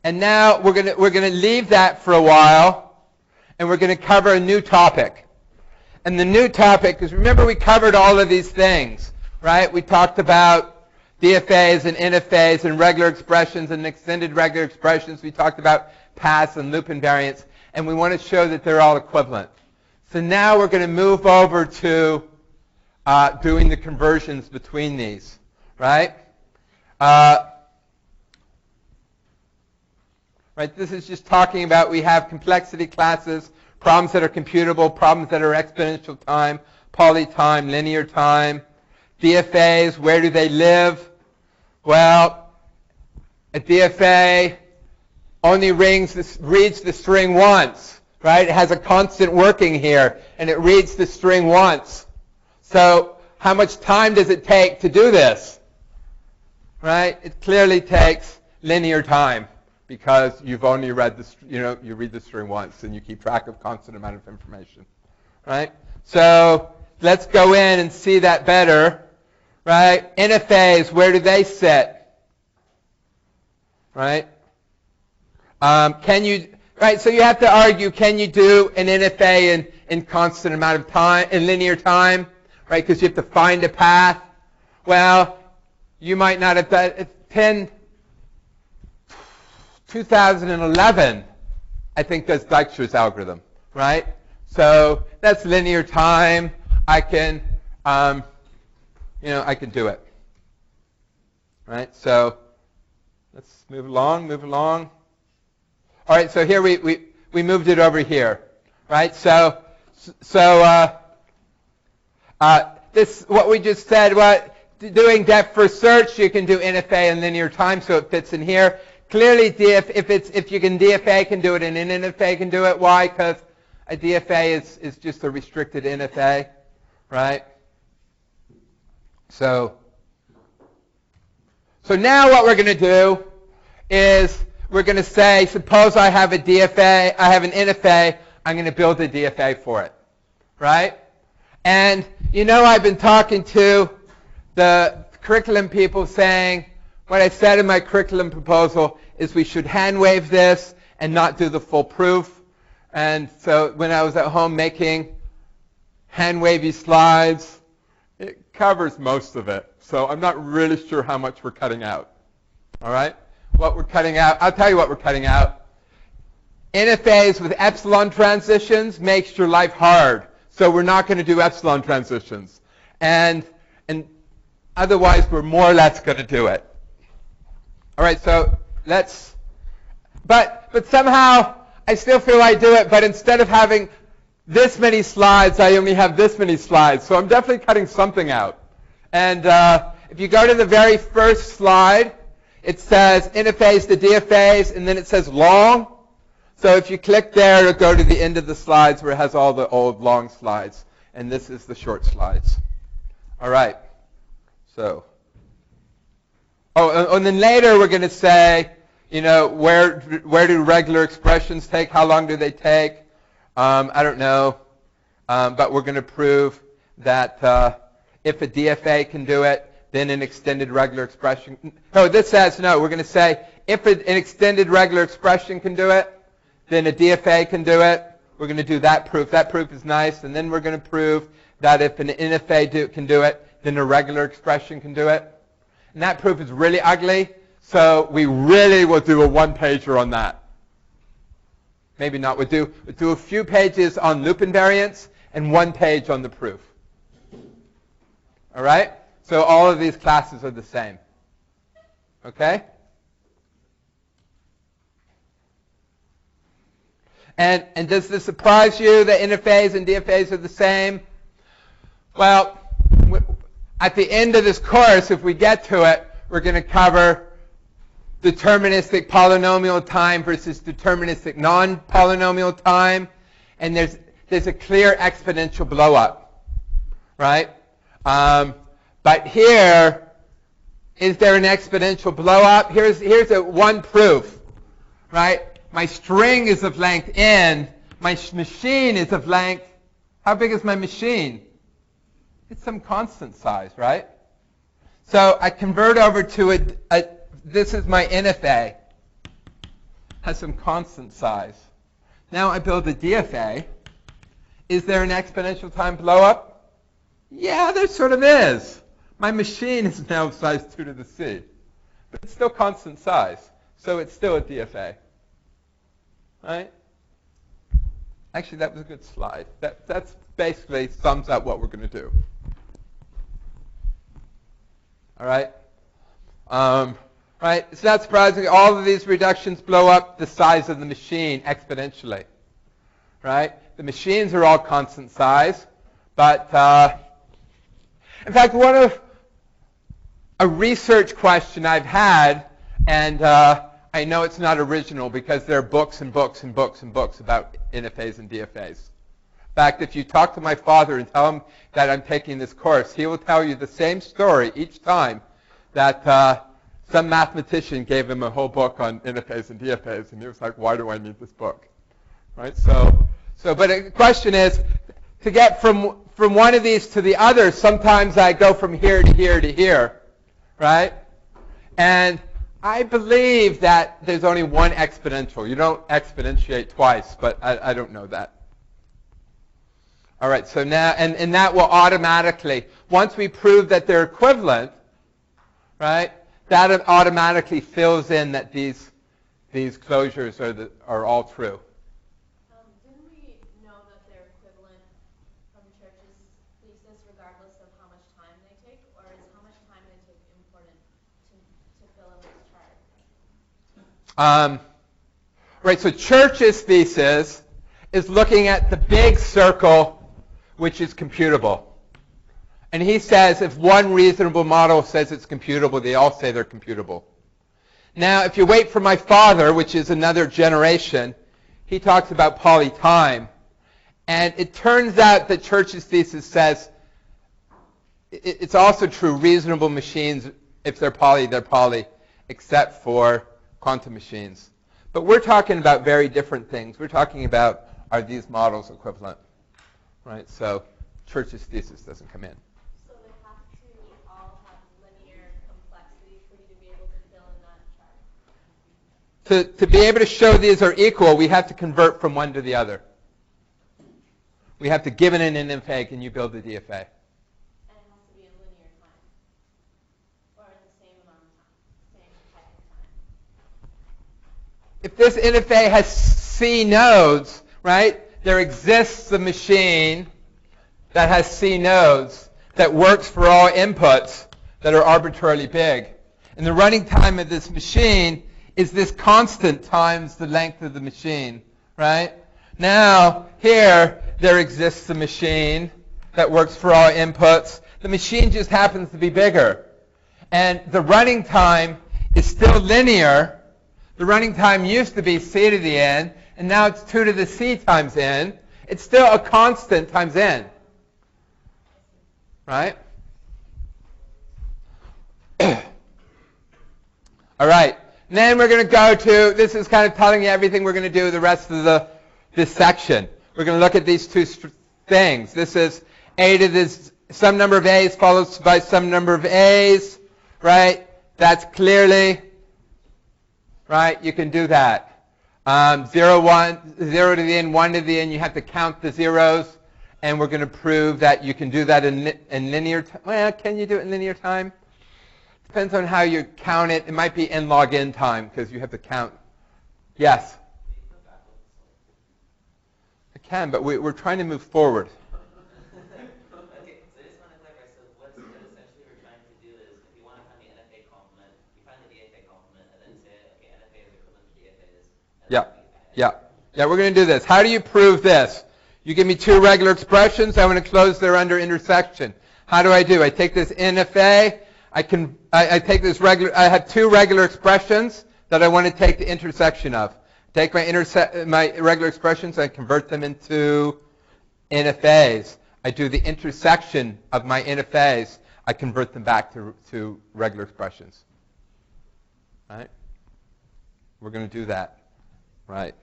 And now we're gonna leave that for a while, and we're gonna cover a new topic. And the new topic, because remember we covered all of these things, right? We talked about DFAs and NFAs and regular expressions and extended regular expressions. We talked about paths and loop invariants, and we want to show that they're all equivalent. So now we're going to move over to doing the conversions between these, right? Right. This is just talking about we have complexity classes, problems that are computable, problems that are exponential time, poly time, linear time. DFAs, where do they live? Well, a DFA only reads the string once, right? It has a constant working here, and it reads the string once. So how much time does it take to do this? Right? It clearly takes linear time, because you've only read you read the string once, and you keep track of constant amount of information, right? So let's go in and see that better, right? NFAs, where do they sit, right? Right? So you have to argue: can you do an NFA in constant amount of time, in linear time, right? Because you have to find a path. Well, you might not have done 2011, I think, does Dijkstra's algorithm, right? So that's linear time. I can, I can do it, right? So let's move along. All right. So here we moved it over here, right? So this what we just said. What doing depth first search, you can do NFA in linear time, so it fits in here. Clearly, if you can DFA, can do it, and an NFA can do it. Why? Because a DFA is just a restricted NFA, right? So now what we're going to do is we're going to say, suppose I have a DFA, I have an NFA, I'm going to build a DFA for it, right? And I've been talking to the curriculum people saying, what I said in my curriculum proposal is we should hand wave this and not do the full proof. And so when I was at home making hand wavy slides, it covers most of it. So I'm not really sure how much we're cutting out. All right? What we're cutting out, I'll tell you what we're cutting out. NFAs with epsilon transitions makes your life hard. So we're not going to do epsilon transitions. And otherwise, we're more or less going to do it. All right, so but somehow I still feel I do it, but instead of having this many slides, I only have this many slides. So I'm definitely cutting something out. And if you go to the very first slide, it says NFAs to DFAs, and then it says long. So if you click there, it'll go to the end of the slides where it has all the old long slides. And this is the short slides. All right, so. Oh, and then later we're going to say, where do regular expressions take? How long do they take? I don't know. But we're going to prove that if a DFA can do it, then an extended regular expression. No, this says no. We're going to say if an extended regular expression can do it, then a DFA can do it. We're going to do that proof. That proof is nice. And then we're going to prove that if an NFA can do it, then a regular expression can do it. And that proof is really ugly, so we really will do a one-pager on that. Maybe not. We'll do a few pages on loop invariants and one page on the proof. All right? So all of these classes are the same. Okay? And does this surprise you that NFAs and DFAs are the same? Well, at the end of this course, if we get to it, we're going to cover deterministic polynomial time versus deterministic non-polynomial time. And there's a clear exponential blow-up, right? But here, is there an exponential blow-up? Here's one proof, right? My string is of length n. My machine is of length. How big is my machine? It's some constant size, right? So I convert over to this is my NFA. has some constant size. Now I build a DFA. Is there an exponential time blow-up? Yeah, there sort of is. My machine is now size 2 to the c. But it's still constant size. So it's still a DFA. Right? Actually, that was a good slide. That's basically sums up what we're going to do. All right? Right? It's not surprising. All of these reductions blow up the size of the machine exponentially. Right? The machines are all constant size. But, in fact, a research question I've had, and I know it's not original because there are books and books and books and books about NFAs and DFAs. In fact, if you talk to my father and tell him that I'm taking this course, he will tell you the same story each time that some mathematician gave him a whole book on NFAs and DFAs, and he was like, why do I need this book? Right? But the question is, to get from one of these to the other, sometimes I go from here to here to here, right? And I believe that there's only one exponential. You don't exponentiate twice, but I don't know that. All right, so now, and that will automatically, once we prove that they're equivalent, right, that automatically fills in that these closures are all true. Didn't we know that they're equivalent from Church's thesis regardless of how much time they take, or is how much time they take important to fill in this chart? Right, so Church's thesis is looking at the big circle, which is computable. And he says if one reasonable model says it's computable, they all say they're computable. Now, if you wait for my father, which is another generation, he talks about polytime. And it turns out that Church's thesis says it's also true, reasonable machines, if they're poly, except for quantum machines. But we're talking about very different things. We're talking about, are these models equivalent? Right? So Church's thesis doesn't come in. So they have to all have linear complexity for you to be able to fill in that chart? To be able to show these are equal, we have to convert from one to the other. We have to give it an NFA, and you build the DFA. And it has to be in linear time. Or in the same amount of time. Same type of time. If this NFA has C nodes, right, there exists a machine that has C nodes that works for all inputs that are arbitrarily big. And the running time of this machine is this constant times the length of the machine, right? Now, here, there exists a machine that works for all inputs. The machine just happens to be bigger. And the running time is still linear. The running time used to be c to the n, and now it's 2 to the c times n. It's still a constant times n. Right? All right. And then we're going to go to, this is kind of telling you everything we're going to do the rest of this section. We're going to look at these two things. This is a to this some number of a's followed by some number of a's, right? That's clearly, right? You can do that. 0 to the n, 1 to the n, you have to count the zeros, and we're going to prove that you can do that in linear time. Well, can you do it in linear time? Depends on how you count it. It might be n log n time because you have to count. Yes? I can, but we're trying to move forward. Okay, so I just want to clarify. So what essentially we're trying to do is if you want to find the NFA complement, you find the DFA complement and then say, okay, NFA is equivalent to DFAs. Yeah, we're going to do this. How do you prove this? You give me two regular expressions. I want to close their under intersection. How do? I take this NFA. I take this regular. I have two regular expressions that I want to take the intersection of. Take my regular expressions and convert them into NFAs. I do the intersection of my NFAs. I convert them back to regular expressions. Right? We're going to do that. Right.